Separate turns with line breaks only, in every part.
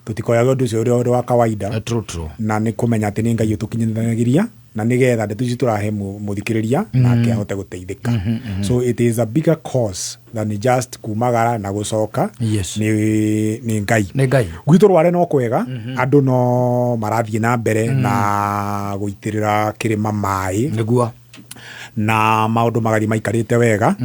tutikoyaga undu ucio uri wa kawaida
true
na ni kumenya ati ni Ngai utukinyithanagiria na nigetha ndeto ici turahe muthikiriria nake ahote guteithika. So it is a bigger cause than just kumagara na gucoka. ni Ngai gwitu rware no kwega andu no marathie na mbere na guitirira kirima mai
niguo
na maundu magari maikarite wega.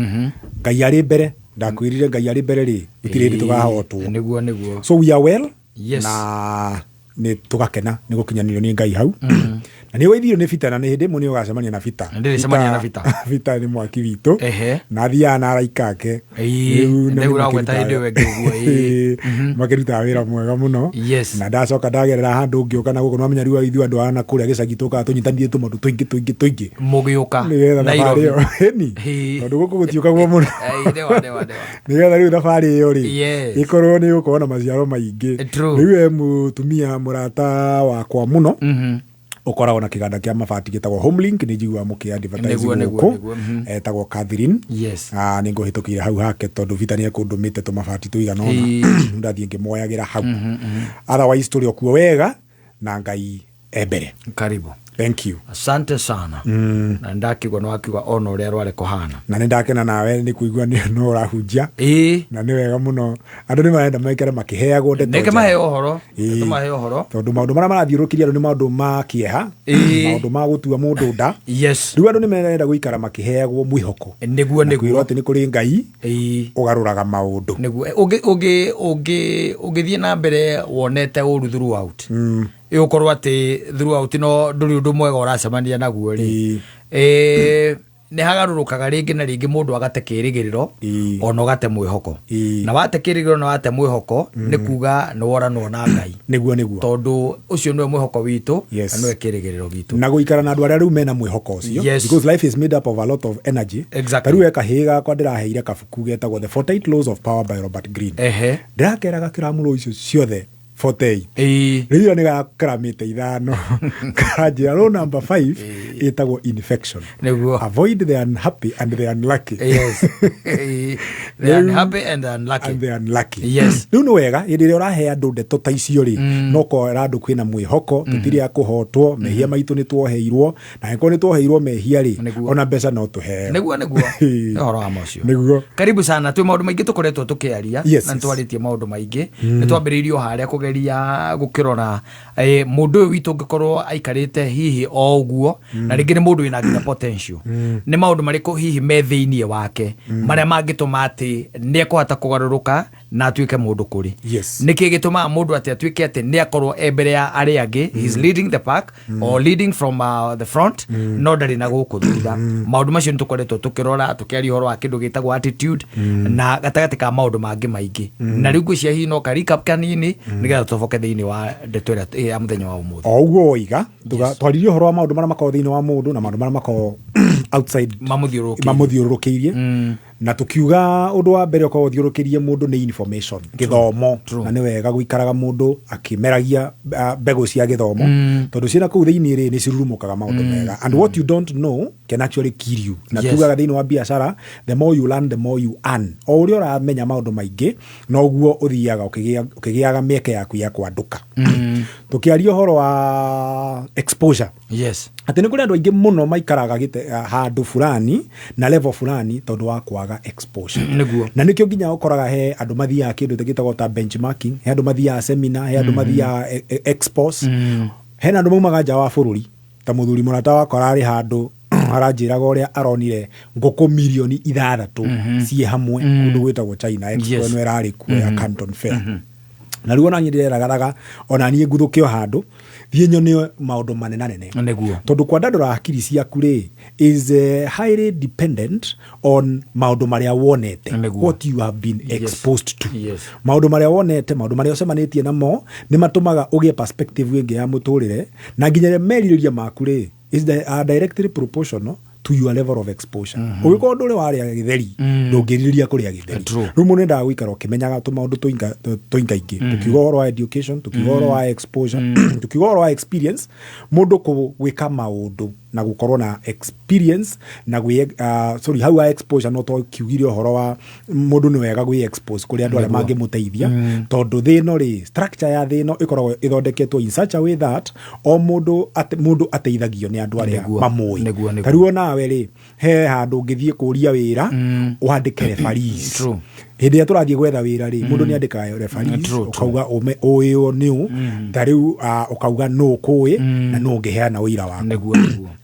Ngai ari mbere ndakwirire Ngai ari mbere ri itirindi tukahotwo
niguo
so we are well.
Yes.
Na ni tugakena ni gukinyaniro ni Ngai hau. Na ni waithiro ni Bita na ni hindi mu ni ugacemania na Bita.
Ndiri semania na Bita.
Bita ni mwaki witu. Na thia na araika ke.
Riu uragweta hindi wenge guo
makiruta wira mwega muno. Na ndacoka ndagerera handu ngioka na guko no menya riu ithu andu ana kuria gicagi tuka tunyitanirie tumundu tuingi
mugiuka
Nairobi ni tondu guku gutiuka guo muno nigetha riu thabari iyo ri ikorwo ni ukorwo na maciaro maingi. Riu mutumia murata wakwa muno ukoragwo na kiganda kia mabati gitagwo Homelink ni njigua muki advertise guku etagwo Catherine. Ni nguhitukire hau hake tondu Bita ni ekundumite tumabati tuigana ona ndathie ngimoyagira hau. Otherwise turi okuo wega na Ngai ebere.
Karibu.
Thank you.
Asante sana. Na ndakigwa no akiuga ono ria rware kohana.
Na ndakena nawe ni kuigua ni no rahunjia. Na ni wega muno. Andu ni marenda maikare makiheagwo ndeto.
Neke mahe ohoro. Tumahe ohoro.
Tondu maundu mara marathiurukiria ni maundu ma kieha. Maundu ma gutua mundu nda. Riu andu ni marenda guikara makiheagwo mwihoko.
Niguo
kwirwo ati ni kuri Ngai ugaruraga maundu.
Niguo ugithie na mbere wonete uru throughout. Iukorwo ati throughout no nduri undu mwega uracemania naguo ri ni hagarurukaga ringi na ringi mundu agate kirigiriro ona ugate mwihoko na wate kirigiriro na wate mwihoko ni kuga no woranwo na Ngai niguo tondu ucio niwe mwihoko witu na niwe kirigiriro gitu
na guikara na andu aria riu mena mwihoko ucio because life is made up of a lot of energy. Riu ekahiga kwa ndiraheire kabuku getagwo The 48 Laws of Power by Robert Greene. Ndirakeraga kiramulo icio ciothe 48. Riu ni gakramite ithano kanjira law number 5 itagwo infection. Avoid the unhappy and the unlucky.
The unhappy and the unlucky.
Riu ni wega iri urahe andu ndeto ta icio ri no kwera andu kwina mwihoko tutiri akuhotwo mehia maitu ni twoheirwo na eko ni twoheirwo mehia ri ona mbeca no tuhe
niguo horo wa mocio. Karibu sana twi maundu maingi tukoretwo tukiaria na twaritie maundu maingi ni twambiriirio haria kugeria gukirora mundu witu ngikorwo aikarite hihi o uguo na ringi ni mundu wina nginya potential ni maundu mariko hihi me thiini wake maria mangituma ati ni ekuhota kugaruruka na atuike mundu kuri niki gituma mundu ati atuike ati ni akorwo mbere ya ari angi he is leading the pack or leading from the front no ndari na guku thutha maundu macio nitukoretwo tukirora tukiaria horo wa kindu gitagwo attitude na gatagati ka maundu mangi maingi na riu ngwiciria hihi no recap kanini nigetha tuvoke thiini wa ndeto ya muthenya wa umuthi
o uguo iga twaririe horo wa maundu maria makorwo thiini wa mundu na maundu maria makorwo outside mamuthiurukirie na tukiuga undu wa mbere ukorwo thiurukirie mundu ni information githomo na ni wega guikaraga mundu akimeragia mbegu cia githomo tondu ciina kuu thiini ri ni cirurumukaga maundu mega and what you don't know can actually kill you. Na tugaga thiini wa biashara the more you learn the more you earn. O uri uramenya maundu maingi no guo uthiaga ukigiaga mieke yaku ya kwanduka. Tukiaria horo wa exposure ati ni kuri andu aingi muno maikaraga handu fulani na level fulani tondu wa kwaga exposure na nikio nginya ukoraga he andu mathia kindu tegitagwo ta benchmarking he andu mathia seminar he andu mathia expos he andu maumaga nja wa bururi ta muthuri murata wakora ari handu aranjiraga uria aronire nguku milioni 6 cie hamwe kundu gwitagwo China expo no erari ku ya Canton Fair na riu ona ndireraga ona nie nguthukio handu thie nyone maundu manenanene tondu kwa ndandora akiri ciaku ri is highly dependent on maundu maria wonete what you have been exposed to. Maundu maria wonete maundu maria ocemanitie namo ni matumaga ugie perspective ingi ya muturire na nginya meririria maku ri is directly proportional to your level of exposure. Ugiko ndure waria githeri ndungiriria kuria githeri riu mundu nda gwikara ukimenyaga tu maundu tuingaingi tukiuga horo wa education tukiuga horo wa exposure tukiuga horo wa experience mundu gwika maundu na gukorwo na experience na hau exposure no to kiugire horo wa mundu ni wega gwi expose kuri andu aria mangimuteithia tondu thino ri structure ya thino ikoragwo ithondeketwo in such a way that o mundu ateithagio ni andu aria mamui tariu nawe ri he handu ngithie kuria wira uhandike referees hindi ya turathie gwetha wira ri mundu ni andikaga referees ukauga uyo niu tariu ukauga no kui na no ngiheana wira wako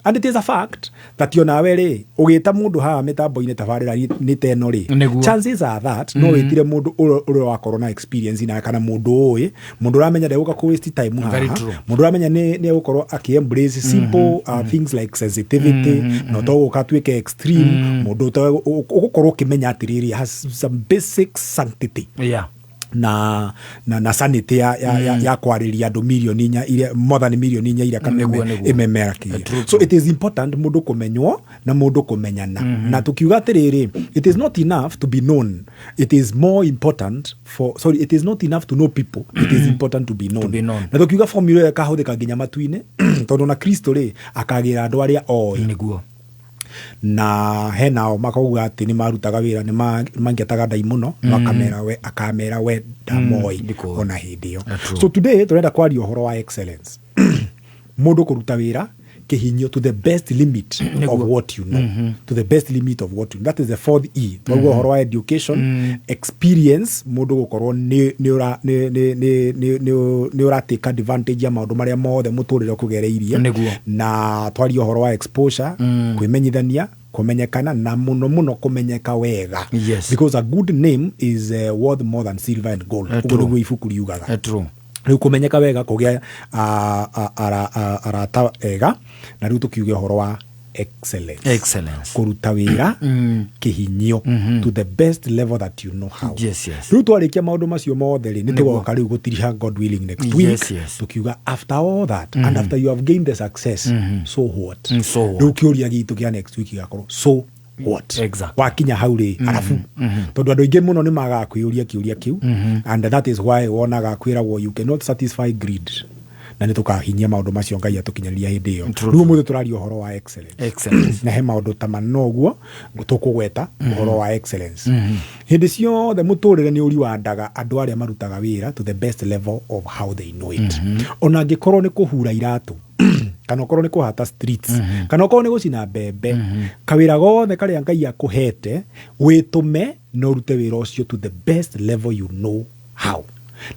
and it is a fact that you nawe ri ugita mundu haha mitambo-ini tabarira ni teno ri chances are that no witire mundu uri wakorwo na experience na kana mundu uramenya ndegũka ku waste time haha mundu uramenya ni gukorwo aki-embrace simple things like sensitivity no to gũkatuĩke extreme mundu ũgũkorwo ukimenya atiriri has some basic sanctity na sanity ya kwariria andu milioni inya iria more than milioni inya iria kana imemera so it is important mundu kumenywo na mundu kumenyana na tukiuga atiriri it is not enough to be known, it is more important it is not enough to know people, it is important to be known. Na tukiuga formula ya kahuthika nginya matu-ini tondu na Kristo ri akagira andu aria niguo na henao makauga ati ni marutaga wira ni mangiataga ndai muno akamera we ndamoi ona hindi yo. So today turenda kwaria uhoro wa excellence mundu kuruta wira kihinyo to the best limit of what you know, to the best limit of what you know. That is the fourth E. Twaguo uhoro wa education, experience, mundu gukorwo ni ura take advantage ya maundu maria mothe muturire kugereirie na twaria uhoro wa exposure, kwimenyithania, kumenyekana na muno kumenyeka wega. Because a good name is worth more than silver and gold. Uguo ifuku riugaga. Riu kumenyeka wega kugia arata ega na riu tukiuge horo wa excellence kuruta wira kihinyo to the best level that you know how. Riu twarikia maundu macio mothe ri nitugoka riu gutiriha God willing next week tukiuga after all that and after you have gained the success so what riu kiuria gitu kia next week gakorwo so what wakinya hauri arafu tondu andu ingi muno ni magaga kwiuria kiuria kiu and that is why wonaga kwiragwo you cannot satisfy greed na nitukahinyia maundu macio Ngai atukinyaria hindi iyo. Riu muthe turaria uhoro wa excellence na he maundu ta manoguo tukugweta uhoro wa excellence hindi ciothe muturire ni uri wandaga andu aria marutaga wira to the best level of how they know it. Ona ngikorwo ni kuhura iratu kana okorwo ni kuhata streets kana okorwo ni gucina mbembe kawira gothe karia Ngai akuhete witume no rute wira ucio to the best level you know how.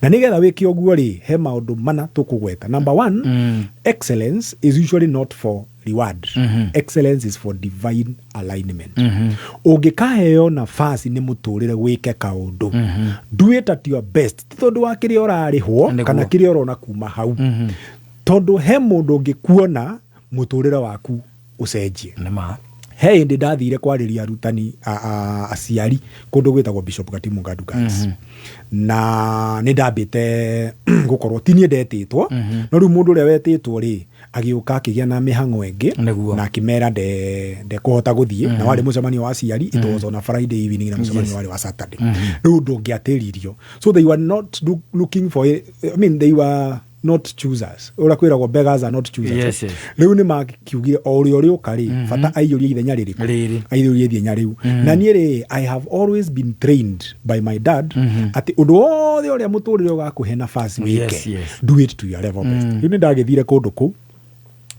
Na nigetha wiki oguo ri he maundu mana tukugweta. Number one, excellence is usually not for reward. Excellence is for divine alignment. Ungikaheo nafasi ni muturire wike kaundu, do it at your best. Tondu wa kiria urarihwo kana kiria urona kuma hau. Tondu he mundu ungikuona muturire waku ucenjie. He ndi ndathire kwariria arutani aciari kundu gwitagwo Bishop Gatimu Gadugas na ni ndambite gukorwo tini ndetitwo no riu mundu uria wetitwo ri agiuka akigia na mihango engi na akimera de kuhota guthie na wari mucemanio wa aciari it was on a Friday evening na mucemanio wari wa Saturday riu ndungiatiririo so they were not looking for they were not choosers. Ora kwiragwo beggars are not choosers. Riu ni makiugire ori ukari fata aiyurie ithenya riri aiyurie ithenya riu na niere I have always been trained by my dad ati undu wothe uria muturire ugakuhe nafasi wike do it to your level best. Riu ni ndagithire kundu ku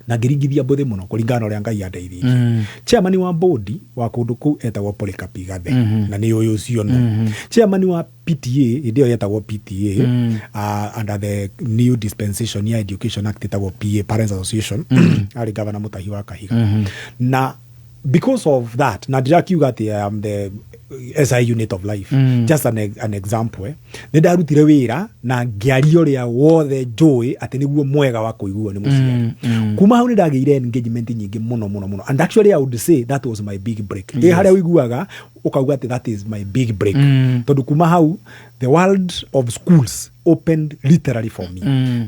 na ngirigithia mbuthi muno kuringana uria Ngai andeithirie. Chairman wa board wa kundu ku etagwo Polycarp Gathe na ni uyu ucio no. Chairman wa PTA ndio yetagwo PTA under the new dispensation ya Education Act etagwo PA Parents Association ari governor Mutahi wa Kahiga na because of that na ndirakiuga ati I am the SI unit of life just an example ni ndarutire wira na ngiario ria wothe njui ati niguo mwega wa kuiguo ni muciari kuma hau ni ndageire engagement nyingi muno and actually I would say that was my big break. Haria wiguaga ukauga ati that is my big break tondu kuma hau the world of schools opened literally for me.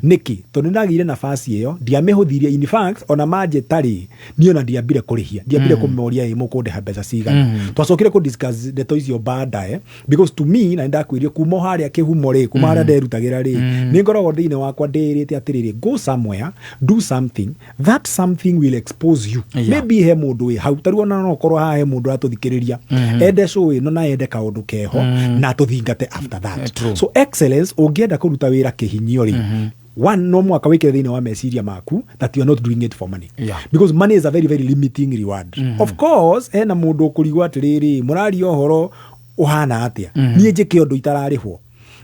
Niki tondu ndagire nafasi iyo ndiamihuthirie, in fact ona manje tari niona ndiambire kurihia, ndiambire kumoria imo kunde habeza cigana. Twacokire ku discuss ndeto icio baadaye, because to me na ndakwirie kuma haria kihumo ri kuma haria nderutagira ri ni ngorogo thiini wakwa ndirite atiriri, go somewhere, do something, that something will expose you. Maybe he mundu wi hau taru ona no korwo ha he mundu atuthikiriria ende show no na ende kaundu keho na tuthingate after that. So excellence ungienda kuruta wira kihinyio ri one, no mwaka wikire thiini wa meciria maku that you are not doing it for money. Because money is a very very limiting reward. Of course ena mundu kurigwa atiriri murari ohoro uhana atia nie njike undu itararihwo.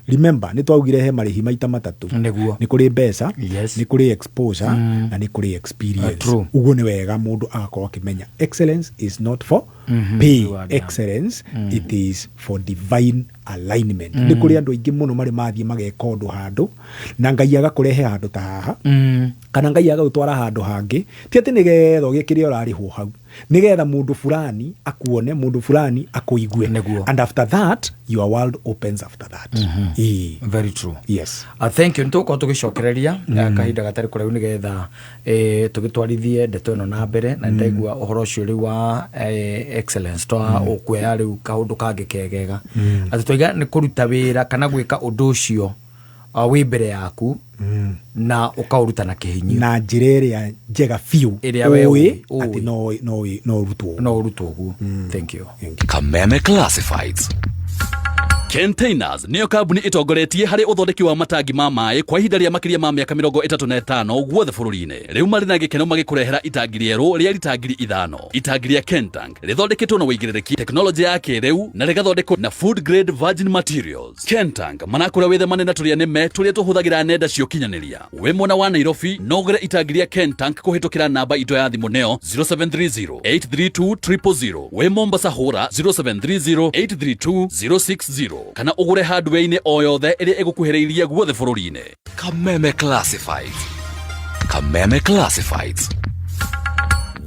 Remember ni twaugire he marihi maita matatu, ni kuri mbeca, ni kuri exposure na ni kuri experience. Uguo ni wega mundu agakorwo akimenya excellence is not for pay. Excellence it is for divine alignment. Ni kuri andu aingi muno mari mathie mageka undu handu na Ngai agakurehe handu ta haha kana Ngai agagutwara handu hangi ti ati nigetha ugikire urarihwo hau, nigetha mundu fulani akuone, mundu fulani akuigue, and after that your world opens after that.
Very true.
Yes.
Thank you. Ntuko tugicokereria kahinda gatari kureu nigetha tugitwarithie ndeto ino na mbere na ndaigua uhoro ucio ri wa excellence twa ukweya riu kaundu kangi kegega ati twiga ni kuruta wira kana gwika undu ucio wi mbere yaku na ukauruta na kihinyo
na njira njega fiu
iria we
ati no rutwo
guo. Thank you.
Kameme Classifieds. Containers niyo kambuni itongoretie hari uthondeki wa matangi ma mai kwa ihinda ria makiria ma miaka 35 guothe bururi-ini. Riu mari na gikeno magikurehera itangi rieru ria litangiri 5. Itangi ria Kentank rithondeketwo na uigiririki, teknoloji ya kiriu na rigathondekwo na food grade virgin materials. Kentank manakura withemane na turia nime turia tuhuthagira nenda cio kinyaniria. We mwana wa Nairobi no gure itangi ria Kentank kuhitukira namba indo ya thimu neo 0730 832 000. We Mombasa hura 0730 832 060. Kana ugure hardware-ini o yothe iri igukuhiriirie guothe bururi-ini. Kameme Classifieds. Kameme Classifieds.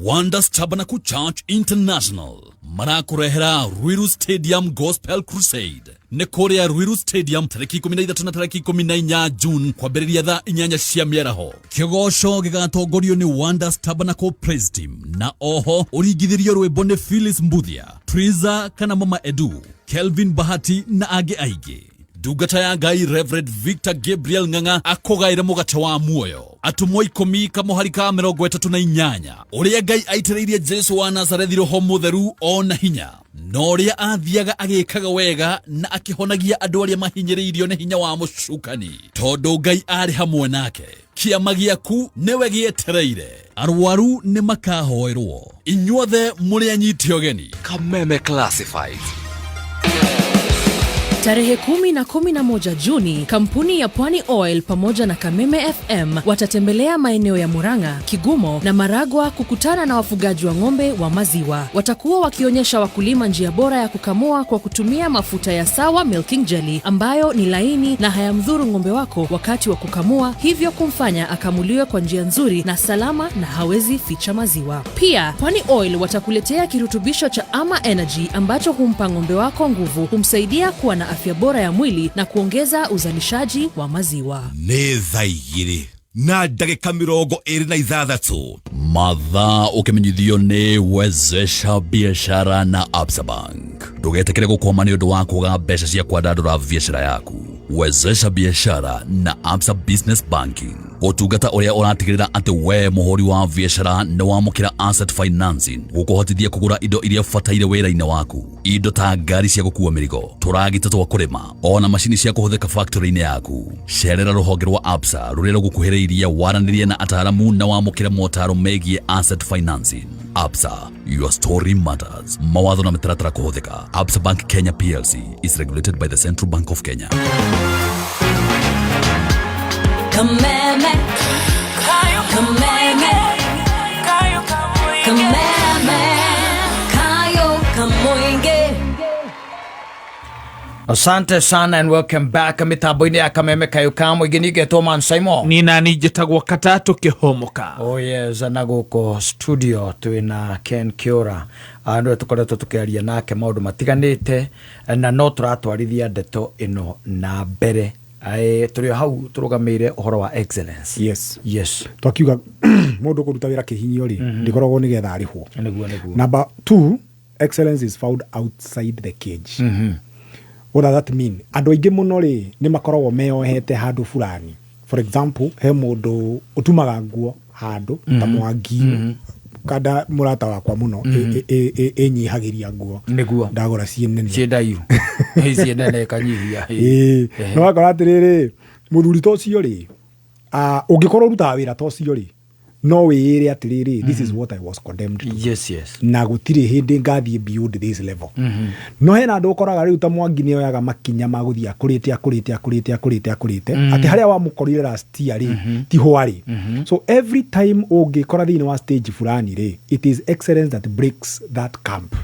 Wonders Tabernacle Church International marakurehera Ruiru Stadium Gospel Crusade. Nĩ kũrĩa Ruiru Stadium tarĩki 13 na tarĩki 14 June kwambĩrĩria thaa 8 cia mĩaraho. Kĩgoco gĩgatongorio nĩ Wonders Tabernacle Praise Team na oho ũringithirio rwĩmbo nĩ Phyllis Mbuthia, Triza kana Mama Edu, Kelvin Bahati na angĩ aingĩ. Ndungata ya Ngai Reverend Victor Gabriel Ng'ang'a akogaire mugate wa muoyo. Atumwo 10 kamuhari ka 38 uria Ngai aitĩrĩirie Jesu wa Nazareth roho mutheru ona hinya, no ria athiaga agikaga wega na akihonagia andu aria mahinyĩrĩirio nĩ hinya wa mucukani, tondu Ngai ari hamwe nake. Kiama giaku niwe gietereire, arwaru ni makahoerwo, inyuothe muri anyiti ogeni. Kameme Classifieds.
Tarehe 10 na 11 Juni, kampuni ya Pwani Oil pamoja na Kameme FM watatembelea maeneo ya Murang'a, Kigumo na Maragwa kukutana na wafugaji wa ng'ombe wa maziwa. Watakuwa wakionyesha wakulima njia bora ya kukamua kwa kutumia mafuta ya Sawa Milking Jelly ambayo ni laini na hayamdhuru ng'ombe wako wakati wa kukamua, hivyo kumfanya akamuliwe kwa njia nzuri na salama na hawezi ficha maziwa. Pia Pwani Oil watakuletea kirutubisho cha Ama Energy ambacho humpa ng'ombe wako nguvu, humsaidia kuwa na afya bora ya mwili na kuongeza uzalishaji wa maziwa.
Nĩ thaa 2 na ndagĩka 26 mathaa ũkĩmenyithio nĩ Wezesha Biashara na Absa Bank. Ndũgetekere gũkoma nĩ ũndũ wa kũga mbeca cia kwandandũra biashara yaku. Wezesha Biashara na Absa Business Banking, utungata uria uratigirira ati we muhuri wa biashara ni wamukira asset financing gukuhotithia kugura indo iria fataire wira-ini waku. Indo ta ngari cia gukua mirigo, turagita twa kurima, ona mashini cia kuhuthika factory-ini yaku. Cerera ruhonge rwa Absa ruria rugukuhiriirie waranirie na ataramu na wamukira motaro megie asset financing. Absa, your story matters. Mawatho na mitaratara kuhuthika. Absa Bank Kenya PLC is regulated by the Central Bank of Kenya.
Kameme, kameme, kameme, kayo kamoinge.
Asante sana and welcome back. Mitambo-ini ya Kameme kayo kamoinge nigetwo Man Simon.
Nina njĩtagwo Katatu Kĩhomoka.
Oh yes, na gũkũ studio twina Ken Kiora. Andu tukoretwo tukiaria nake maundu matiganite na no turatwarithia ndeto ino na mbere turi hau turugamire uhoro wa excellence.
Yes twakiuga mundu kuruta wira kihinyo ri ndikoragwo nigetha arihwo. Number 2, excellence is found outside the cage. What does that mean? Andu aingi muno ri ni makoragwo meyohete handu fulani. For example, he mundu utumaga nguo handu ta Mwangi kada murata wakwa muno enyihagiria nguo ndagora ciendayu
cienene kanyihia
no akora atiriri muthuri tocio ri ungikorwo ruta wira tocio ri no wire atiriri this is what I was condemned to.
Yes
na gutire hindi ngathie beyond this level. No hena andu ukoraga riu ta Mwangi ni oyaga makinya maguthia akurite ati haria wa mukorire last year ri ti hwari. So every time ungikora thini wa stage fulani ri it is excellence that breaks that camp.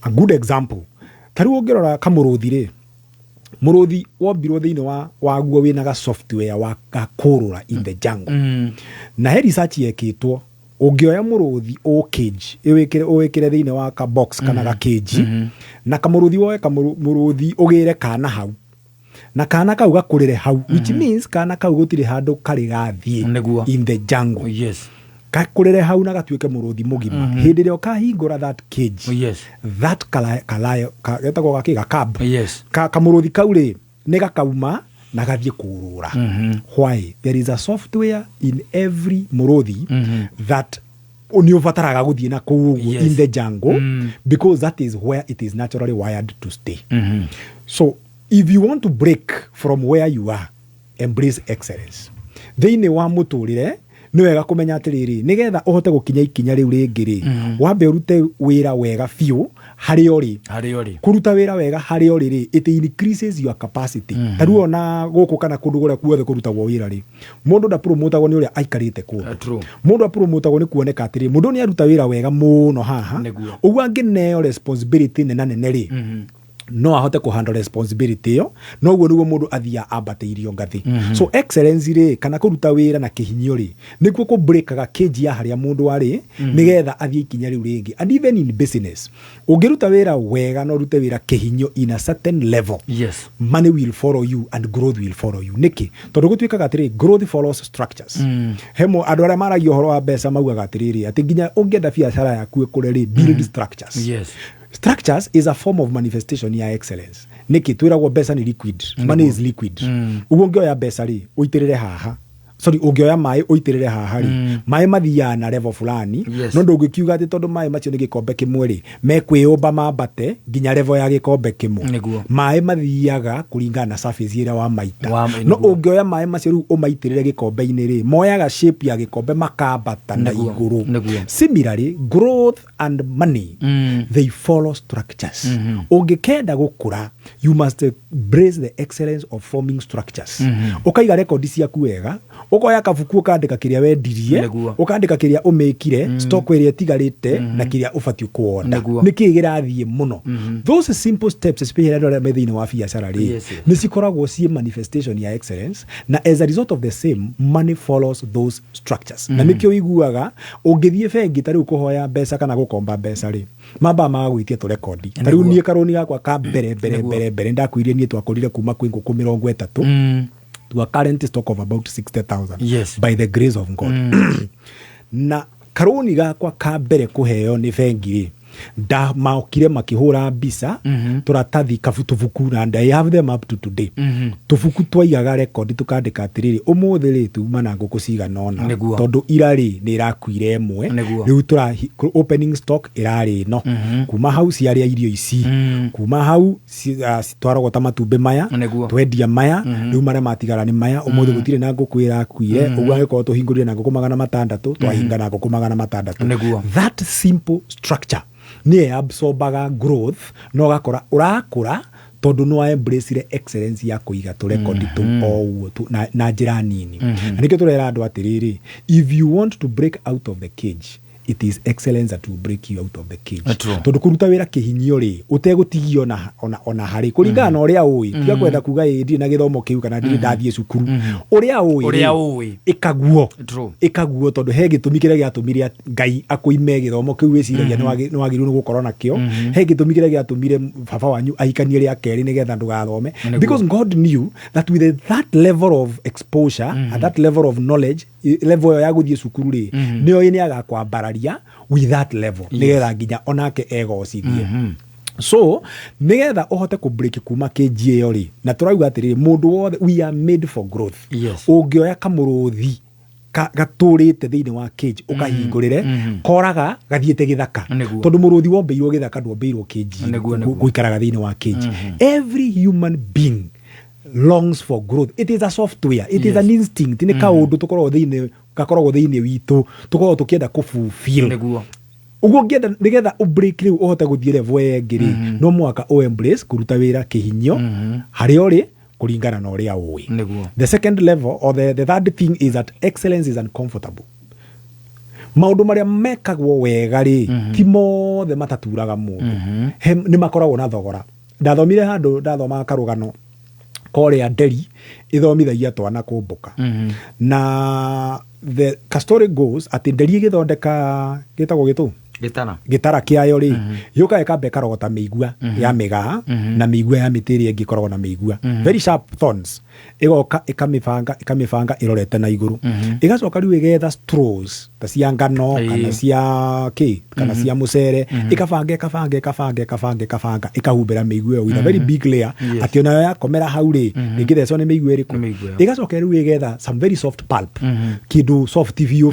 A good example tari ungirora kamuruthi ri muruthi wombirwo thini wa guo wina ga software wa gakurura in the jungle. Na he research yekitwo ungioya muruthi o cage iwikire thini wa ka box kana ga cage na kamuruthi woe kamuruthi ugire kana hau na kana kau gakurire hau which means kana kau gutire handu kari gathie in the jungle. Kakurire hau na gatuike muruthi mugima hindi rio kahingura that cage that kalayo getagwo gakiga cab kamuruthi kauri ni gakauma na gathie kurura. Why? There is a software in every muruthi that oni ufataraga guthie na kuu in the jungle because that is where it is naturally wired to stay. So if you want to break from where you are, embrace excellence. Thini wa muturire ni wega kumenya atiriri nigetha uhote gukinya ikinya riu ringi ri wambe urute wira wega fiu hari ori kuruta wira wega hari ori ri it increases your capacity. Taruo na guku kana kundu gure kuothe kuruta wo wira ri mundu da promote go ni uria aikarite ku mundu da promote go ni kuoneka atiri mundu ni aruta wira wega muno haha ugu angineo responsibility nene ri no ahote ku handle responsibility yo no guo niguo mundu athia ambateirio ngathi. So excellence ri kana kuruta wira na kihinyo ri nikuo ku break ga cage ya haria mundu ari nigetha athie ikinya riu ringi. And even in business ungiruta wira wega no rute wira kihinyo in a certain level, money will follow you and growth will follow you. Niki tondu gutwikaga atiri growth follows structures. Hemo andu aria maragio horo wa mbeca maugaga atiriri ati nginya ungienda biashara yaku ikure ri build structures. Structures is a form of manifestation ya excellence. Niki twiragwo mbeca ni liquid, money is liquid. Uguo ngioya mbeca ri uitirire haha ungioya mai uitirire haha ri mai mathia na level fulani no ndungikiuga ati tondu mai macio ni gikombe kimwe ri mekwiyumba mambate nginya level ya gikombe kimwe. Mai mathiaga kuringana na surface ira wa maita no ungioya mai macio ru umaitirire gikombe-ini ri moyaga shape ya gikombe makambata na iguru. Similarly growth and money they follow structures. Ungikenda gukura you must embrace the excellence of forming structures. Ukaiga record ciaku wega ukoya kabuku ukandika kiria wendirie ukandika kiria umekire stock area tigarite na kiria ubati kuonda niki girathie muno. Those simple steps especially under methine wa biashara ri ni cikoragwo cie manifestation ya excellence na as a result of the same money follows those structures. Na nikio iguaga ungithie bengi tari ukuhoya mbeca kana gukomba mbeca ri mamba magwitie to record tari unie karoni gakwa ka mbere ndakwirie nie twakorire kuma kwi nguku 30 to a current stock of about 60,000 by the grace of God. Na karoni gakwa ka mbere kuheo ni bengi da maokire makihura mbisa turatathi kabutubuku and I have them up to today. Tubuku twaigaga record tukandika atiriri umuthi ri tuma na nguku ciganona tondu irari ni irakuire emwe riu tura opening stock irari no kuma hau ciaria irio ici kuma hau citwaragwo ta matumbe maya twendia maya riu mare matigara ni maya umuthi gutire na nguku irakuire uguo angiko tuhingurire na nguku 600 twahinga na nguku 600. That simple structure ni absorbaga growth no gakora urakura tondu no embrace excellence ya kuiga to record to all na njira nini. Nikio turera andu atiriri if you want to break out of the cage it is excellence that will break you out of the cage. Tondu kuruta wira kihinyio ri utegutigio ona hari kuringana na uria ui tiga kwenda kuga ndi na githomo kiu kana ndi ndathie cukuru uria ui ikaguo tondu he gitumi kiria giatumire Ngai akuime githomo kiu wiciragia ni wagiru gukorwo nakio he gitumi kiria giatumire baba wanyu ahikanie ria keri nigetha ndugathome because God knew that with that level of exposure and that level of knowledge level ya guthie cukuru ri nio ni agakwambararia with that level nigetha nginya onake egocithie so nigetha uhote ku break kuma cage iyo ri na turauga atiri mundu wothe we are made for growth ungioya kamuruthi gaturite thiini wa cage ukahingurire koraga gathiete githaka tondu muruthi wombeirwo githaka ndwombeirwo cage guikaraga thiini wa cage every human being longs for growth. It is a software, it is an instinct ni kaundu tukorwo thiini gakoragwo thiini witu tukorwo tukienda ku fulfill uguo ngienda nigetha break riu uhote guthie level engiri no mwaka o embrace kuruta wira kihinyo hari ori kuringana na uria ui. The second level or the third thing is that excellence is uncomfortable. Maundu maria mekagwo wega ri ti mothe mataturaga mundu ni makoragwo na thogora. Ndathomire handu ndathoma karugano korea Nderi ithomithagia twana kumbuka na the story goes ati Nderi githondeka gitagwo gitu gitara kiayo ri yuka ekabe karogota meigua ya mega na meigua ya mitiri engikoragwo na meigua very sharp thorns igoka ikamifanga irorete na iguru igacoka riu igetha straws ta cia ngano kana cia kana cia mucere ikafanga ikahumbira meigua with a very big layer ati ona ya komera hau ri ngithecwo ni meigua iriku igacoka riu igetha some very soft pulp kindu soft view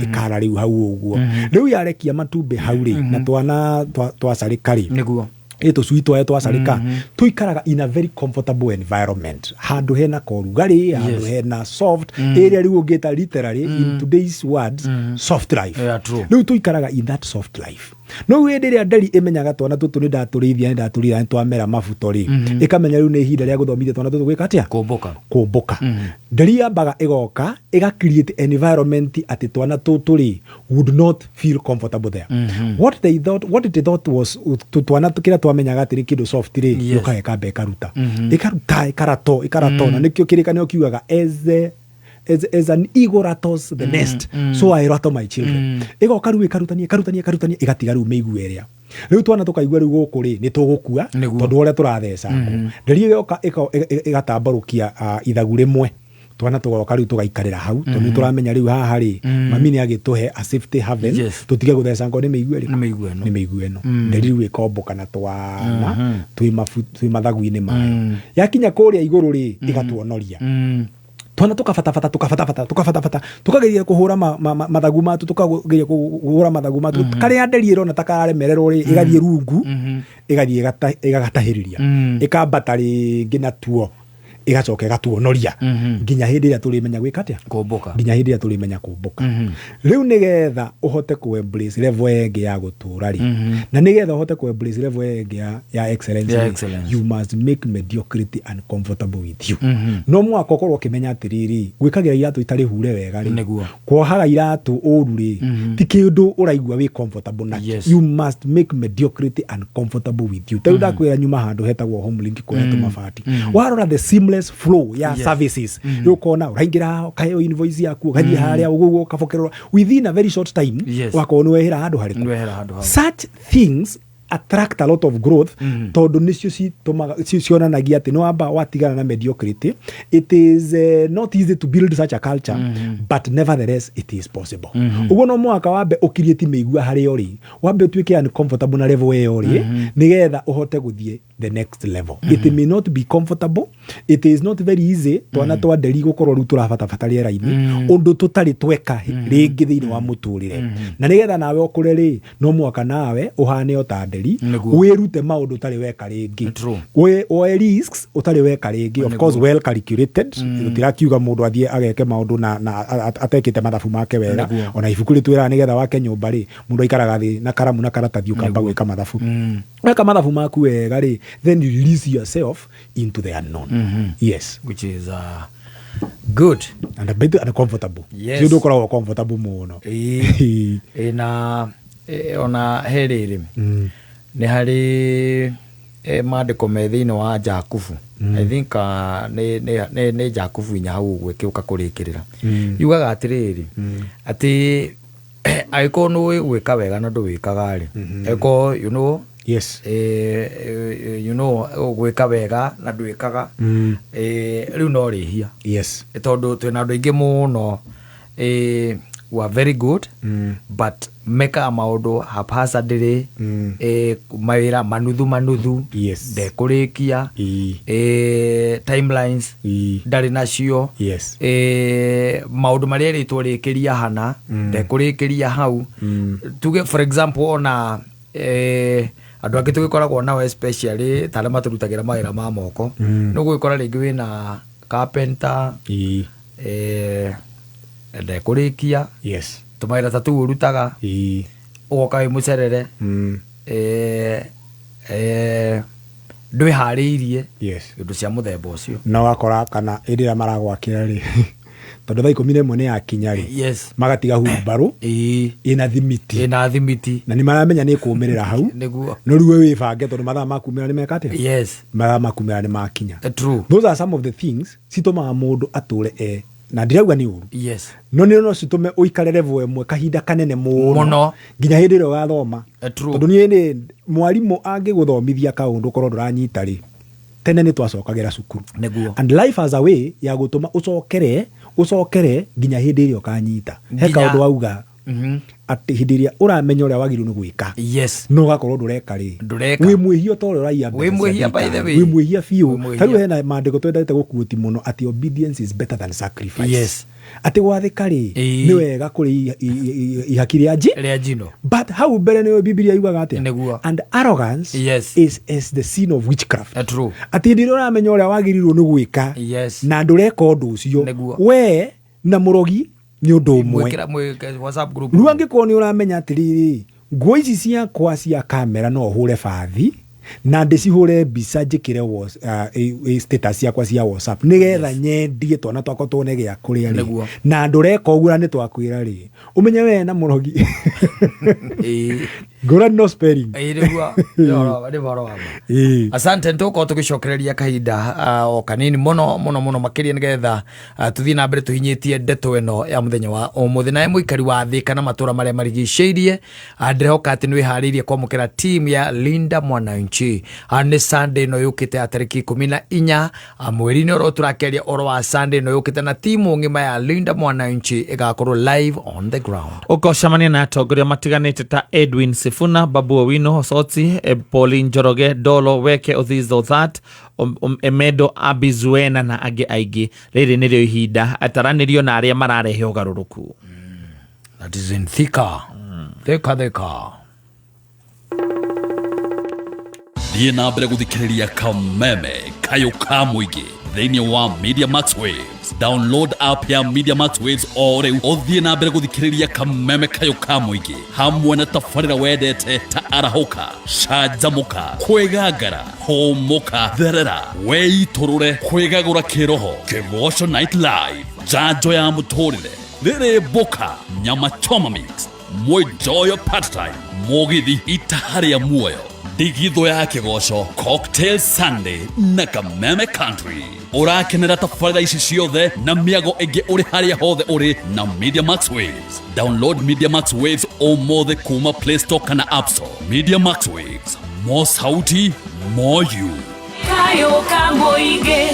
ikara riu hau uguo riu yarekia matumbe hau ri na twana twacarika ri niguo ito suito eto asalika tuikaraga in a very comfortable environment handu hena korugari handu hena soft area riu ngeta literally in today's words soft life riu tuikaraga in that soft life no wende ria Nderi imenyaga twana tutu ni ndaturithia twamera mabuto ri ikamenya riu ni ihinda ria guthomithia twana tutu gwika atia kumbuka Nderi yambaga igoka iga create environment ati twana tutu ri would not feel comfortable there what they thought was twana tukira twamenyaga ati kindu soft ri yuka ekabe karuta ikarato na nikio kirikanio kiugaga as an eagle rattles the nest so I rattle my children igoka riu ikarutania igatiga riu meigua iria riu twana tukaigua riu guku ri ni tugukua tondu uria turatheca Nderi igoka igatambarukia ithagu rimwe twana tugoka riu tugaikarira hau tondu turamenya riu haha ri mami ni agituhe a safety haven tutige gutheca ngo ni meigua eno Nderi riu ikomboka na twana twi mathagu-ini mayo yakinya kuria iguru ri igatuonoria twana tukafatafata tukageria kuhura mathagu matu tukageria kuhura mathagu matu karia Nderi irona takaremererwo ri igathie rungu igathie igatahiriria ikambata ringi na tuo igacoka igatuonoria nginya hindi ria turimenya gwika atia kumbuka riu nigetha uhote ku embrace level engi ya gutura ri na nigetha uhote ku embrace level engi ya excellence you must make mediocrity uncomfortable with you no mwaka ukorwo kimenya atiriri gwikagira iratu itari hure wega ri kwohaga iratu uru ri ti kindu uraigua wi comfortable na you must make mediocrity uncomfortable with you tau ndakwira nyuma handu hetagwo homelink kwetu mabati warora the seamless flow ya services yukona uraingira kayo invoice yaku gathie haria uguo kafokerwa within a very short time wakona wehera handu hariku such things attract a lot of growth tondu nicio cionanagia ati no amba watigana na mediocrity it is not easy to build such a culture but nevertheless it is possible uguo no mwaka wambe ukirieti meigua hari ori wambe utuike uncomfortable na level eyo ori nigetha uhote guthie the next level it may not be comfortable it is not very easy twana twa Nderi gukorwo ru turafata riera-ini undu tutari tweka ringi thiini wa muturire na nigetha nawe ukure ri no mwaka nawe uhane ota Nderi wirute maundu utari weka ringi we risks utari weka ringi of course well calculated utirakiuga mundu athie ageke maundu na atekite mathabu make wega ona ibuku ritwira nigetha wake nyumba ri mundu aikaraga thi na karamu na karatathi ukamba gwika mathabu weka mathabu maku wega ri then you release yourself into the unknown yes
which is Good.
And comfortable.
Yes.
You don't call comfortable muno.
Na ona herere. Ni hari maandiko me thiini wa Jakubu. I think ne Jakubu nya hau gwekiuka kurikirira. Yugaga atiriri ati aiko no gwika wega na ndwikaga ri. Eko you know.
Yes.
You know gwika wega na ndwikaga. Riu no rihia.
Yes.
Tondu twina andu aingi muno were very good but meka maundu haphazardly mawira manuthu
yes
ndekurikia timelines ndari nacio
yes
maundu maria ritwo rikiria hana ndekurikiria hau tuge for example ona andu angi tugikoragwo nao especially tare maturutagira mawira ma moko no gwikora ringi wina carpenter ndekurikia
yes
tumaira tatu urutaga ugoka wi mucerere ndwi hariirie
yes
indu cia muthemba ucio
no wakora kana ĩrĩa maragwakira ri tondu thaa 11 ni yakinya ri
yes
magatiga hurumbaru ina thimiti na ni maramenya ni kuumirira hau
niguo
no riwe wibange tondu mathaa makumira ni mekate
yes
mathaa makumira ni makinya
true
those are some of the things citumaga mundu ature na ndirauga ni uru
yes
no citume uikare level emwe kahinda kanene muno nginya hindi ro gathoma tondu ni mwarimu angiguthomithia kaundu korwo nduranyita ri tene ni twacokagira cukuru
niguo
and life has a way ya gutuma ucokere nginya hindi iro kanyita he kaundu wauga ati hindi iria uramenya uria wagirirwo ni gwika
yes
no gakorwo ndureka ri wi mwihio toro raia
wi mwihia by the way
wi mwihia fiu taru hena maandiko twendete gukuoti muno ati obedience is better than sacrifice
yes
ati gwathika ri ni wega kuri ihakiri aji
reajino
but how mbere ni Biblia yugaga ati and arrogance
yes
is the sin of witchcraft
true
ati ndiro uramenya uria wagirirwo ni gwika
yes
na ndureka undu ucio we na murogi ni undu umwe
mwikira WhatsApp group
ruangi ko ni uramenya atiriri nguo ici ciakwa cia kamera no hure bathi na ndicihure mbica njikire status ciakwa cia WhatsApp nigetha nyendie twana twakwa tuone gia kuria ri na ndureka uguo ni twakwira ri umenye we na murogi gora no spelling
asante ntoko tugicokereria kahinda o kanini muno makiria nigetha tuthii na mbere tuhinyitie ndeto eno ya muthenya wa umuthi na muikari wa thi kana matura maria marigiceirie ndirehoka ati ni hariirie kwamukira team ya Linda Mwananchi ni Sunday no yukite atariki 14 mweri ni ro turakeria oro wa Sunday no yukite na team ngima ya Linda Mwananchi igakorwo live on the ground
ukocamania na atongoria matiganite ta Edwin Sifuna, Babu Owino Osotsi, Pauline Njoroge, Dolo Weke Othizo That, Emedo Abizuena na age aigi. Riri nirio ihinda ataranirio na aria mararehe ugaruruku.
That is in thika. Thika.
Thiĩ na mbere guthikiriria kameme kayo ka muingi thĩinĩ wa Media Max Waves. Download app ya Media Max Waves o rĩu ũthiĩ na mbere guthikiriria kameme kayo ka muingi hamwe na tabarĩra wendete ta arahũka, canjamũka, kwĩgangara, homoka, therera, weitũrũre, kwĩgagũra kĩroho, Kĩgoco Night Live, njanjo ya mũtũrĩre, rĩrĩ boka, nyama choma mix, mwĩjoyo party time, mũgithi itaharĩa muoyo, digitho ya Kĩgoco, Cocktail Sunday na Kameme Country. Urakenera tabarĩra ici ciothe na mĩago ĩngĩ ũrĩ harĩa hothe ũrĩ na Media Max Waves. Download Media Max Waves ũmũthĩ kuma Play Store kana App Store. Media Max Waves, more sauti, more you.
Kayo Kamboige.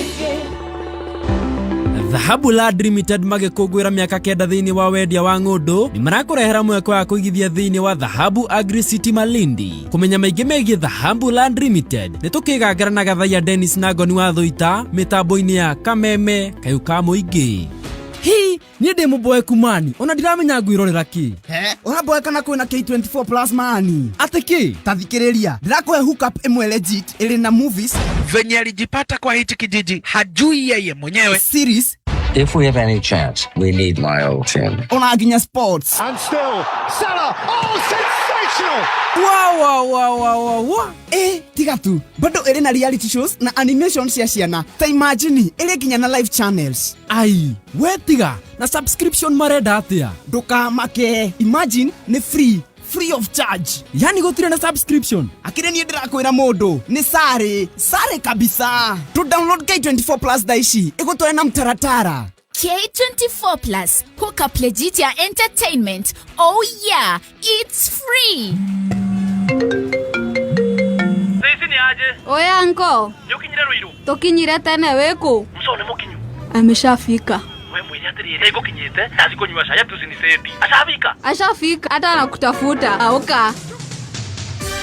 Dhahabu Land Limited magikũngũĩra miaka 9 thĩinĩ wa wendia wa ng'ũndũ nĩ marakũrehera mweke wa kũigithia thĩinĩ wa Dhahabu Agri City Malindi. Kũmenya maingĩ megiĩ Dhahabu Land Limited nĩ tũkĩgangara na Gathaiya Dennis na Ngoni wa Thũita mĩtambo-inĩ ya Kameme kayo ka mũingĩ. Hii niĩ ndĩ mũboeku mani ona ndiramenya ngwĩrorera kĩ
ũramboeka na kwĩna K24 Plus mani
atĩ kĩ
tathikĩrĩria ndirakũhe hookup ĩmwe legit ĩrĩ na movies
venye alijipata kwa hichi kijiji hajui yeye mwenyewe
series
If we have any chance, we need my old team.
Onaginya Sports.
And still, Salah. Oh, sensational!
Wow. Tiga tu. Bado na reality shows na animation cia ciana. Ta imagine kinya na live channels.
Ai, we tiga. Na subscription marenda atia.
Nduka make. Imagine ni free of charge.
Yani gotire na subscription.
Akire ni ndirakwira mundu ni sare kabisa. To download K24 Plus daishi igutware na mtaratara.
K24 Plus, hook up legit ya entertainment. Oh yeah, it's free.
Sisi ni aje?
Oya anko.
Yukinyira Ruiru.
Tokinyira tena weku.
Msone mukinyu.
Ameshafika.
We mwili atirire iko kinyete. Aziko nywa shaya tusiniseti.
Ashafika hata anakutafuta. Auka.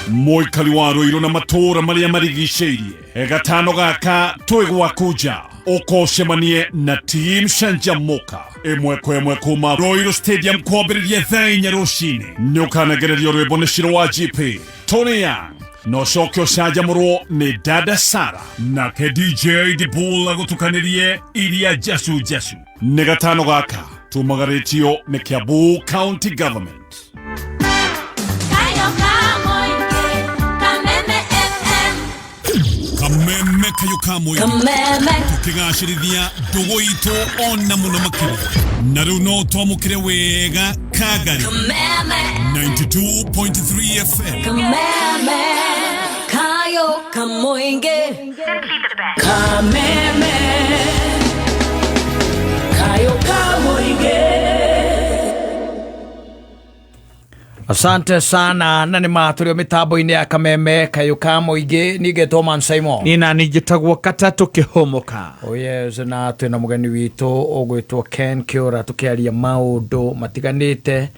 Moikali wa Ruiru na matora maria marigiceirie. Gatano gaka twigwa kuja. Okoshemanie na team Shanjamoka. Emwe kuma Ruiru Stadium kwambiriria thainya rucini. Nyukanagererio rwimbo ni Shiro wa GP. Tony Young. No shokyo Shanjamuro ni Dada Sara. Na ke DJ Dibula gutukanirie iria jasu. Negatano gaka. Tumagaretio ni Kiambu County Government. Kameme kayokamoy. Tukigashirithia ndugu itu ona muno makiri. Na riu no twamukire wega Kagari. 92.3 FM.
Kameme kayokamoinge. Kameme kayokamoinge.
Asante sana na ni maturio mitambo-ini ya Kameme kayuka muingi nigetwo Man Simon
nina nijitagwo Katatu Kihomoka.
Oh yes, na twina mugeni witu ugwitwo Ken Kiura tukiaria maundu matiganite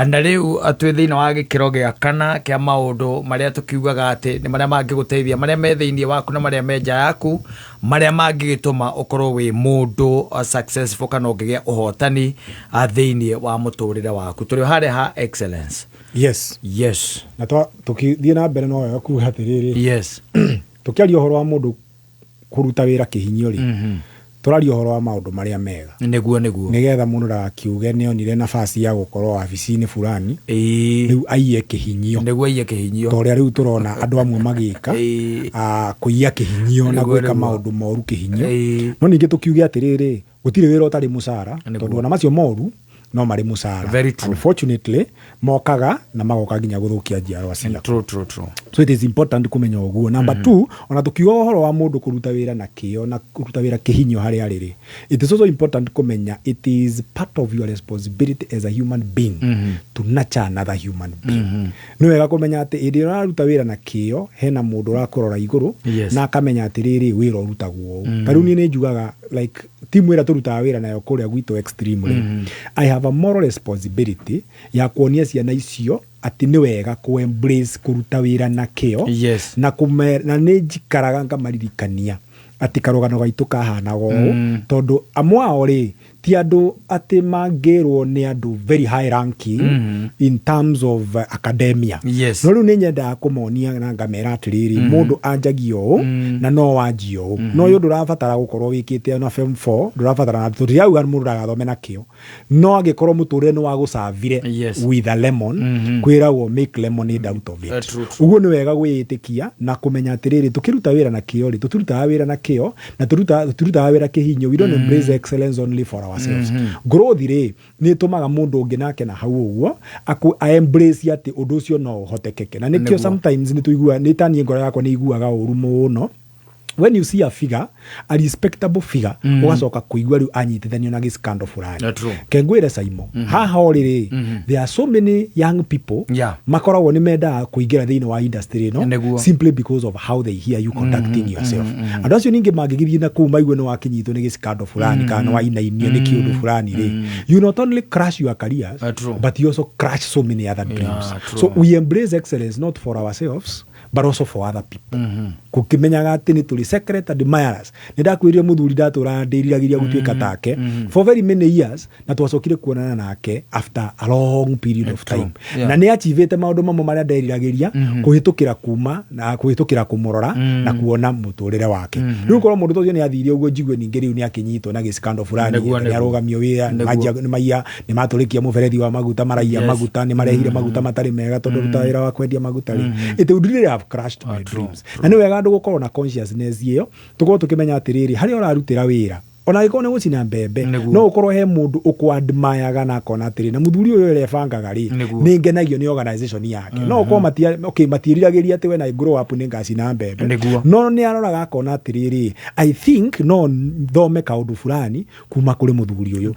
na riu atwi thiina wa gikiro gia kana kia maundu maria tukiugaga ati ni maria mangiguteithia maria me thiini waku na maria me nja yaku maria mangigituma ukorwo wi mundu successful kana ungigia uhotani thiini wa muturire waku turi hare ha excellence. Yes.
Na tukithie na mbere no yo kuga atiriri.
Yes.
Tukiaria uhoro wa mundu kuruta wira kihinyo ri. Turaria uhoro wa maundu maria mega.
Neguo.
Nigetha mundu ndakiuge ni onire nafasi ya gukorwo afisini fulani. Riu aiye kihinyo.
Neguo aiye kihinyo.
Toria riu turona andu amwe magika kuiya kihinyo na gwika maundu moru kihinyo. No ningi tukiuge atiriri gutire wira utari musara tondu na macio moru no mari musara. Unfortunately mokaga na magoka nginya guthukia njiarwa cia.
True.
So it is important kumenya uguo. Number 2, ona tukiuga uhoro wa mundu kuruta wira na kio na kuruta wira kihinyo hari ariri. It is also important kumenya it is part of your responsibility as a human being to nurture another human being. No wega kumenya ati indi uraruta wira na kio hena mundu urakurora iguru na akamenya ati riri wira urutagwo. Tariu ni njugaga like timu ira turuta wira nayo kuria gwitu extremely. I have a moral responsibility ya kuonia ciana icio ati ni wega ku embrace kuruta wira na kio na ni njikaraga ngamaririkania ati karogano gaitu kahanaga ũũ tondu amwe ao ri ti andu ati mangirwo ni andu very high ranking in terms of academia. No riu ni nyenda kumonia na ngamera atiriri mundu anjagio na no wanjio no yu ndurabatara gukorwo wikite na form 4 ndurabatara na turiauga mundu agathome na kio no agikorwo muturire ni wa gucavire with a lemon kwiragwo make lemonade out of it. Uguo ni wega gwitikia na kumenya atiriri tukiruta wira na kio ri tuturuta wira na kio na turuta wira kihinyo. We don't embrace excellence only for ourselves. Growth ri ni tumaga mundu ungi nake na hau uguo I embrace ati undu ucio no uhotekeke na nikio sometimes ni tuigua ni tani ngoro yakwa ni iguaga uru muno when you see a figure, a respectable figure, ugacoka kuigua riu anyitithanio na scandal fulani. Kengwire Simon haha oriri there are so many young people makoragwo ni menda kuingira thiini wa industry no simply because of how they hear you conducting yourself. Andu acio ningi mangigithie na ku maigwe no wakinyitwo ni scandal fulani kana wa inainio ni kiundu fulani ri you not only crash your careers but you also crash so many other dreams. So we embrace excellence not for ourselves but also for other people. Kukimenyaga ati ni tuli secret admirers. Nindakwiria muthuri ndatura ndiriragiria gutuika take for very many years na twacokire kuonana nake after a long period of time. Na ni achievete maundu mamwe maria ndiriragiria kuhitukira kuma na kuhitukira kumurora na kuona muturire wake. Riu korwo mundu tocio ni athire uguo njigwe ninge riu ni akinyitwo na giskando fulani ni arogamio wira ni maiya ni maturikia muberethi wa maguta maraia maguta ni marehire maguta matari mega tondu rutawira wa kwendia maguta ri it would really have crashed my dreams. Na ni wega andu gukorwo na consciousness iyo tukorwo tukimenya atiriri hari orarutira wira ona giko ne gucina mbembe no ukorwo he mundu ukwadmire na kona atiri na muthuri uyu elefangaga ri ni ngenagio ni organization yake no ukorwo matiriragiria ati we na grow up ni ngacina mbembe no ni aroraga kona atiri I think no thome kaundu fulani kuma kuri muthuri uyu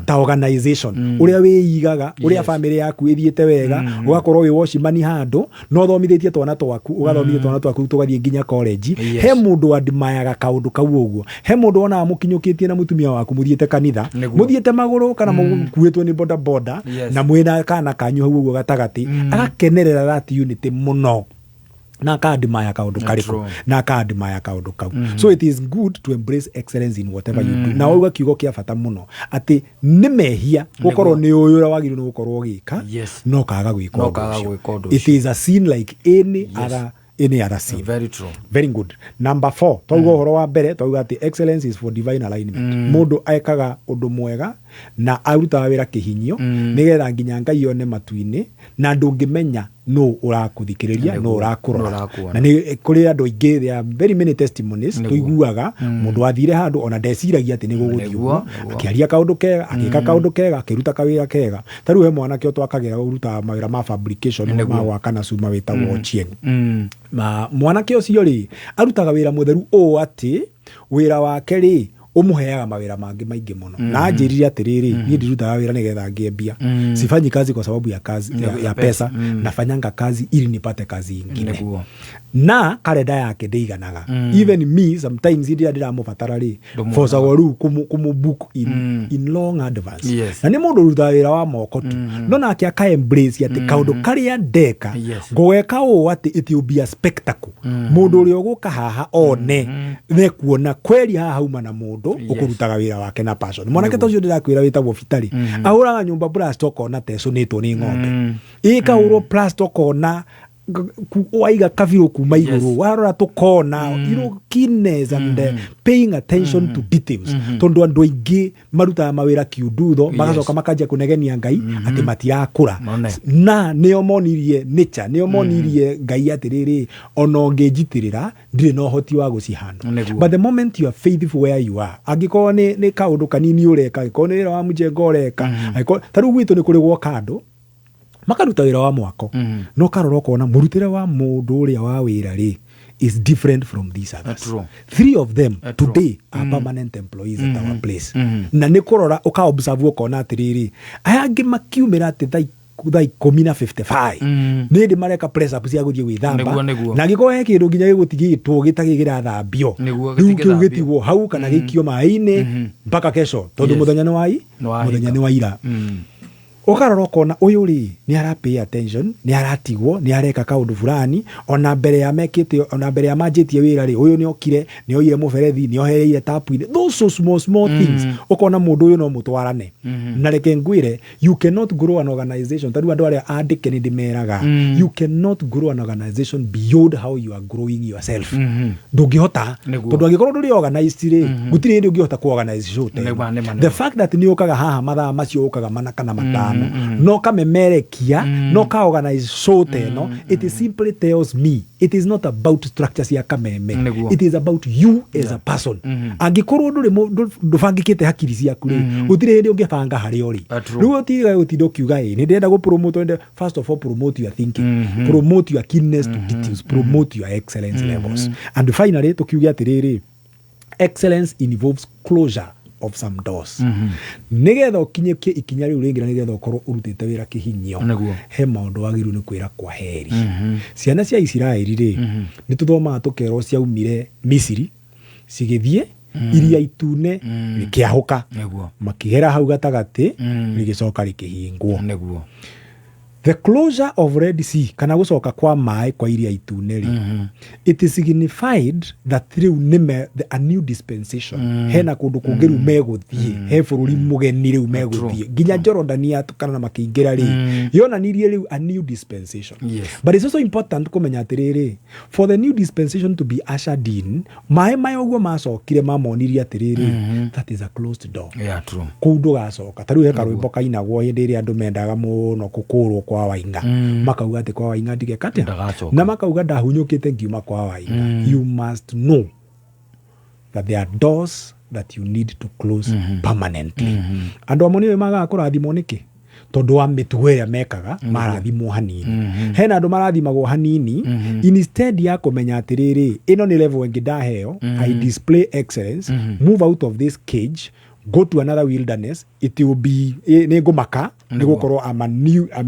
ta organization uria wiigaga uria family yaku ithiete wega ugakorwo wi washimani handu no thomithitie twana twaku ugathomithia twana twaku tugathie nginya college he mundu admire kaundu kau uguo he mundu ona mukinyukitie na mutumia waku muthiete kanitha muthiete maguru kana mukuitwo ni boda boda na mwina kana kanyu hau uguo gatagati agakenerera that unity muno na kadimaya kaundu kariko na kadimaya kaundu kau. So it is good to embrace excellence in whatever you do. Na uga kiugo kia fata muno ati nimehia gukorwo ni uyu ura wagiru no gukorwo gika no kaga gwiko it is a sin like any other sin.
Very true.
Very good. Number 4 tauga horo wa mbere tauga ati excellence is for divine alignment. Mundu aikaga undu mwega na aruta wira kihinyio nigetha nginya Ngai one matuini na ndungimenya no urakuthikiriria no urakurora na ni kuri andu aingi there are very many testimonies tuiguaga mundu athire handu ona ndeciragia ati ni guguthio akiaria kaundu kega akika kaundu kega akiruta kawira kega taru he mwana kio twakagira uruta mawira ma fabrication ma gwaka na cuma witagwo chien ma mwana kio cio ri arutaga wira mutheru o ati wira wake ri umuheaga mawira mangi maingi muno na njiriria atiriri ni ndirutaga wira nigetha ngiembia sifanyi kazi kwa sababu ya kazi ya pesa nafanyanga kazi ili nipate kazi ingine na kalenda yake ndeiganaga even me sometimes ndira mubatara ri for sawaru book in long advance na ni mundu rutaga wira wa moko tu no na akia ka embrace ati kaundu karia ndeka ngweka o ati it will be a spectacle mundu uri uguka haha one ne kuona kweli haha uma na mundu ukurutaga wira wake na passion mwanake tocio ndirakwira witagwo Fitari ahuraga nyumba plastic ona teso nitwo ni ng'ombe ikauro plastic ona waiga kaviru kuma iguru warora tukona you keenness and paying attention to details tondu andu aingi maruta mawira kiundutho magacoka makajia kunegenia Ngai ati matiakura na nio monirie nature nio monirie Ngai atiriri ona ungijitirira ndire no hoti wa gucihanda but the moment you are faithful where you are angiko ni kaundu kanini ureka angiko ni wira wa mujengo ureka taru gwitu ni kuri gwoka andu makaruta wira wa mwako no karora kona murutire wa mundu uria wa wira ri is different from these others. 3 of them today are permanent employees at our place na ni kurora uka observe ukona atiriri ayangi makiumira ati thai 10:55 ni ndi mareka press up cia guthie gwithamba na giko he kindu nginya gigutigitwo gitagigira thambio riu kiu gitigwo hau kana gikio mai-ini mpaka kesho tondu muthenya ni wa ira ukarora kona uyu ri ni arapay attention ni aratigwo ni areka kaundu fulani ona mbere ya mekite ona mbere ya majitie wira ri uyu ni okire ni oire muberethi ni ohereire tapu ine those small things ukona mundu uyu no mutwarane na reke ngwire you cannot grow an organization tadu andu aria andike ni ndimeraga you cannot grow an organization beyond how you are growing yourself ndungihota tondu angikorwo nduri organized ri gutire ndi ungihota ku organize show the fact that ni ukaga haha mathaa macio ukaga mana kana matano no kamemerekia no ka organize show teno it simply tells me it is not about structures ya kameme it is about you as a person angikorwo ndubangikite hakiri ciaku ri gutire ndi ungibanga hari ori riu utiga utindo kiuga ni ndenda go promote first of all promote your thinking promote your keenness to details promote your excellence levels and finally tukiuga atiriri excellence involves closure of some doors nigetha ukinyekie ikinya riu ringi nigetha ukorwo urutite wira kihinyio he maundu wagiru ni kwira kwa heri ciana cia Israeli ri ni tuthoma tukero cia umire Misiri cigithie iria itune rikiahuka makihera hau gatagati rigicoka rikihingwo The closure of Red Sea kana gucoka kwa mai kwa iria ituneri it is signified that riu nime a new dispensation hena kundu kungi riu meguthie he bururi mugeni riu meguthie ginya Jordan yatukana na makiingira ri yonanirie riu a new dispensation. But it's also important kumenya atiriri for the new dispensation to be ushered in mai oguo macokire mamonirie atiriri that is a closed door. Kundu gacoka tariu he karwimbo kainagwo hindi iri andu mendaga muno kukurwo kwa Wainga makauga ati kwa Wainga ndige kate na makauga ndahunyukite ngiuma kwa Wainga. You must know that there are doors that you need to close permanently. Andu amwe niwe magakurathimwo niki tondu wa mitugo iria mekaga marathimwo hanini. Hena andu marathimagwo hanini instead ya kumenya atiriri ino ni level wengi ndaheo I display excellence, move out of this cage, go to another wilderness, it will be negumaka nigukorwo I'm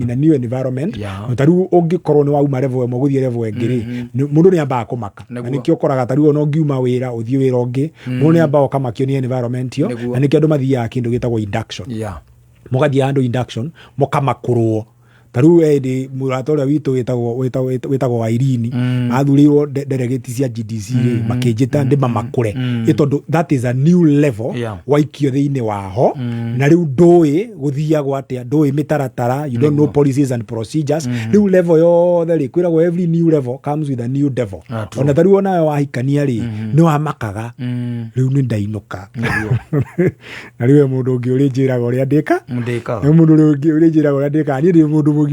in a new environment. Tariu ungikorwo ni wauma level emo guthie level engiri mundu ni amba kumaka na nikio koraga tariu no ngiuma wira uthie wira ungi mundu ni amba okamakio ni environment yo na nikio andu mathia kindu gitagwo induction. Mugathia andu induction mukamakurwo tariu edi muratoria witu wetagwo Wairini athurirwo delegate cia GDC makijita ndi mamakure itondu that is a new level waikio thiini waho na riu ndui guthia gwatia ndui mitaratara you don't know policies and procedures riu level yothe ri kwiragwo every new level comes with a new devil. Ona tariu nayo wahikania ri ni wamakaga riu ni ndainuka na riu mundu ungi uri njiraga uria ndika mundu ungi uri njiraga uria ndika ni ndi mundu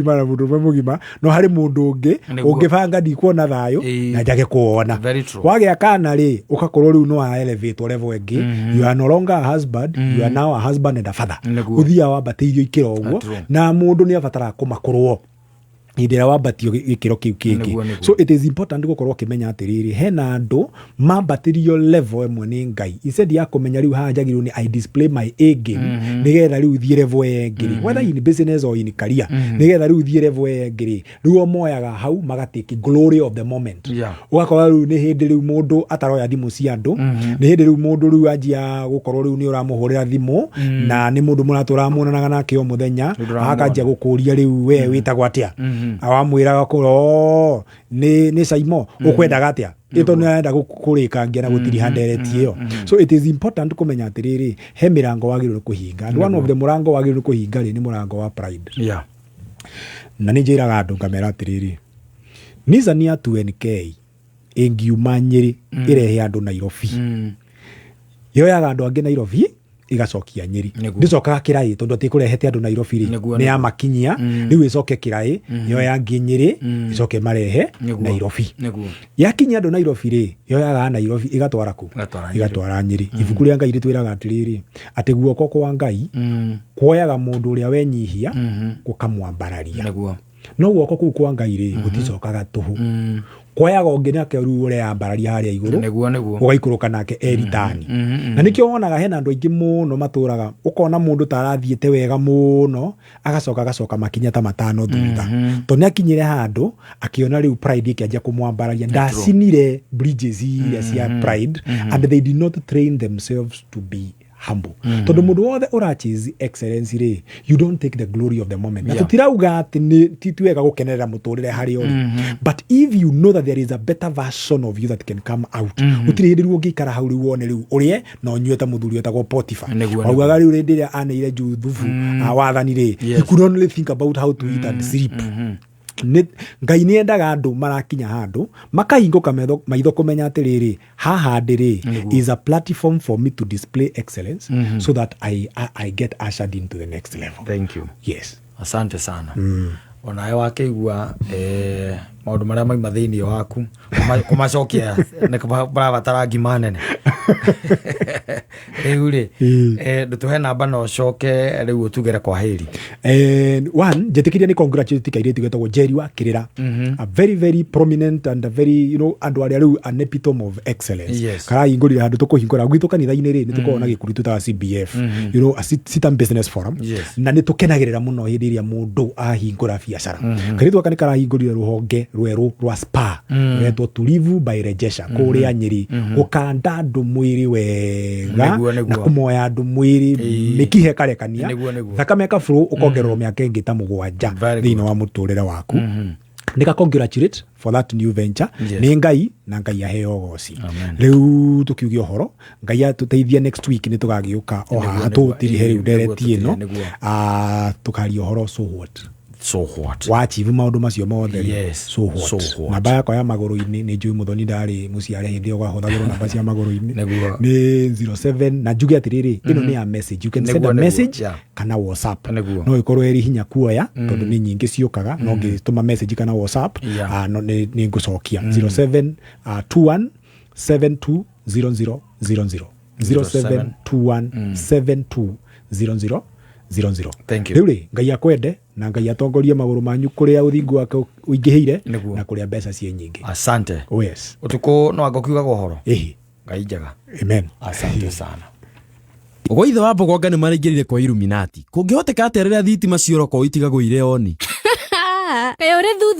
mugima no hari mundu ungi ungibanga ndikuona thayo na njage kuona wage akana ri ukakorwo riu no elevate level engi you are no longer a husband you are now a husband and a father uthia wambatirio ikiro uguo na mundu ni abatara kumakorwo idira wabatio gikiro kiu kingi. So it is important gukorwo kimenya atiriri hena andu mambatirio level emwe ni Ngai instead ya kumenya riu hanjagirwo ni I display my A game nigetha riu thie level engiri whether in business or in career nigetha riu thie level engiri riu moyaga hau magatiki glory of the moment ugakora riu ni hindi riu mundu ataroya thimu cia andu ni hindi riu mundu riu anjia gukorwo riu ni uramuhurira thimu na ni mundu muratura muonanaga nake o muthenya akanjia gukuria riu we witagwo atia awamwiraga kuro ni Saimo ukwendaga atia ito ni enda gukurikangia na gutiri handereti iyo. So it is important kumenya atiriri he mirango wagirwo kuhinga and one of the murango wagirwo kuhinga ni murango wa pride. Na ni njiraga andu ngamera atiriri nizania 2NK ingiuma Nyeri irehe andu Nairobi yoyaga andu angi Nairobi igacokia Nyeri ndicokaga Kirai tondu atikurehete andu Nairobi ri ni amakinyia riu icoke Kirai yo yangi Nyeri icoke marehe Nairobi yakinya andu Nairobi ri yo yaga Nairobi igatwara ku igatwara Nyeri. Ibuku ria Ngai ritwiraga atiriri ati guoko kwa Ngai kuoyaga mundu uria wenyihia gukamwambararia no guoko kuu kwa Ngai ri guticokaga tuhu koyaga onge nake riu ure ambararia haria iguru ugaikuruka nake eritani na nikio wonaga hena andu aingi muno maturaga ukona mundu tarathiete wega muno agacoka makinya ta matano thutha to ni akinyire handu akiona riu pride ikianjia kumwambararia ndacinire bridges iria cia pride and they did not train themselves to be humble. Tondu mundu wothe urachizi excellence ri you don't take the glory of the moment. Na tutirauga ati ni titwega gukenerera muturire hari ori but if you know that there is a better version of you that can come out utiri hindi riu ngikara hau riu wone riu urie no nyueta muthuri etagwo Potiphar waugaga riu rindi ria aneire Juthufu wathani ri he could only think about how to eat and sleep. Ngai ni endaga andu marakinya handu makahinguka maitho kumenya atiriri haha ndiri is a platform for me to display excellence so that I get ushered into the next level.
Thank you.
Yes.
Asante sana. Onae wakeigua maundu maria maima thiini waku kumacokia ni kubatara ngima nene riu ri ndutuhe namba no coke riu utugere kwa heri.
One njetikiria ni congratulate kaireti gwetagwo Jerry wa Kirira a very very prominent and a very andu aria riu an epitome of excellence kara ingurira handu tukuhingura gwitu kanitha-ini ri ni tukona gikuri tutaga CBF a Sitam Business Forum na ni tukenagirira muno hindi iria mundu ahingura biacara kari twaka nikarahingurire ruhonge rweru rwa spa retwo Tulivu by Rejesha kuria Nyeri gukanda andu mwiri wega na kumoya andu mwiri mikihe karekania thakame ka flow ukongererwo miaka ingi ta 7 thini wa muturire waku nika congratulate for that new venture ni ngai na ngai aheo goci riu tukiugio horo ngai atuteithia next week ni tugagiuka o haha tutirihe riu ndereti ino tukario horo so what wachivu maundu macio mothe so what namba yakwa ya maguru-ini ni Njui Muthoni ndari muciare hindi ogwa hothagirwo namba cia maguru-ini ni 07 na njuge atiriri ino ni ya message you can send a message kana WhatsApp no ikorwo eri hinya kuoya tondu ni nyingi ciukaga no ngituma message kana WhatsApp no ni ngucokia 07 21 72 00 00 07 21 72 00.
Thank you.
Riu ngai akwende na ngai atongorie maguru manyu kuria uthingu wake uingiheire na kuria mbeca cie nyingi.
Asante.
Yes.
Utuko no agokiuga gohoro. Ngai njega.
Amen.
Asante sana.
Ugo ithe wa Bogonga ni maringirire kwa Illuminati. Kungihoteka aterera thitima cioroko itiga guire oni.
Kayo re thutha